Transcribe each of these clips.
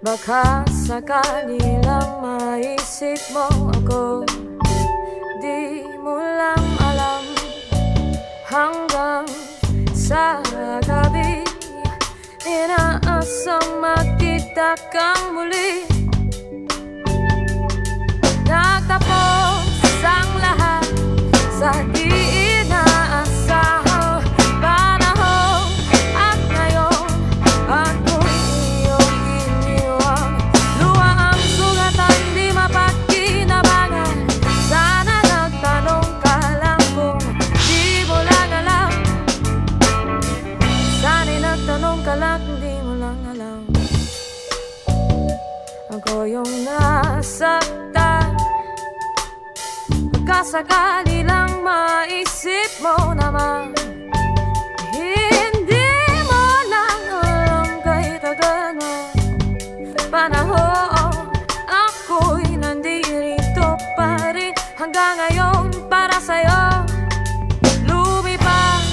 Baka sakali lang maisip mo ako, di mo lang alam. Hanggang sa gabi, inaasang magkita kang muli. Nagtapos ang lahat sa di inaasahang panahon. At ngayon ako'y iyong iniwan. Luha ang sugatan, di mapagkinabangan. Sana nagtanong ka lang kung di mo lang alam. Sana'y nagtanong ka lang kung di mo lang alam. Ako yung nasaktan. Pagkasakali lang maisip mo naman, hindi mo lang alam kay tagal na panahon. Ako'y nandito pa rin hanggang ngayon para sa'yo. Lumipas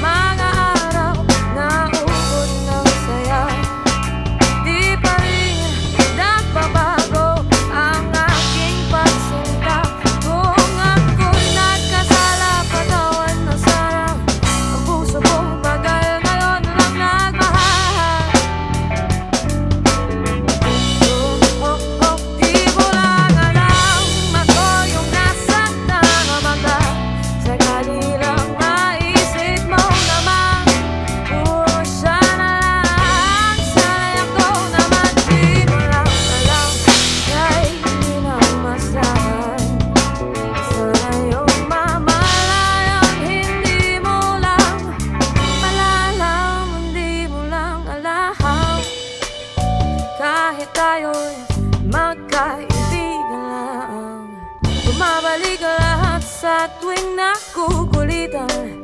mga araw, naubod ng saya. Di pa rin nagbabago ang aking pagsinta. Kung ako'y nagkasala, patawan na sana. Ang puso kong bagal ngayon lang nagmahal. Di mo lang alam, ako yung nasaktan. Baka sakali lang maisip mo naman, siya na lang. Sana'y ako naman di mo lang alam. Kaya hindi na masahan. Sana yung mamalayan, hindi mo lang malalam. Hindi mo lang alam. Kahit tayo'y magkaibigan lang, bumabalik lahat sa tuwing nakukulitan.